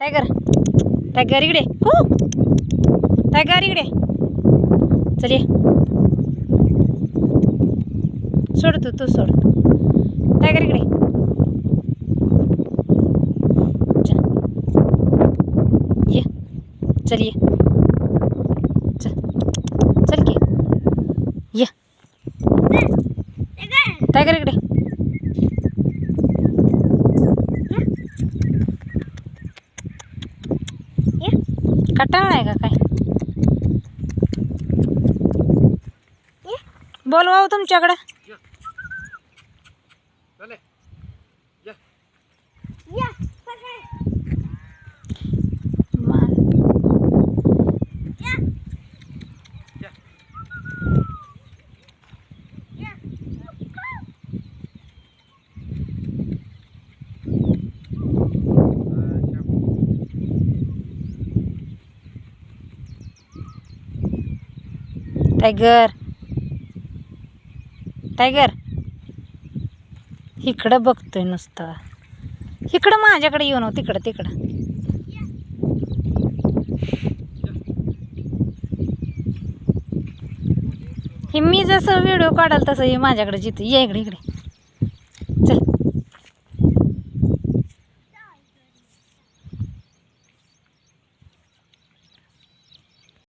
tiger tiger इकडे हो tiger इकडे चल ये सोड तू सोड टायगर इकडे ये चल ये चल की ये टायगर इकडे कटाळ आहे का काय बोलवा तुमच्याकडे टायगर टायगर इकडं बघतोय नुसतं इकडं माझ्याकडे येऊ नको तिकडं हे मी जसं व्हिडिओ काढाल तसं हे माझ्याकडे जिथं ये इकडे चल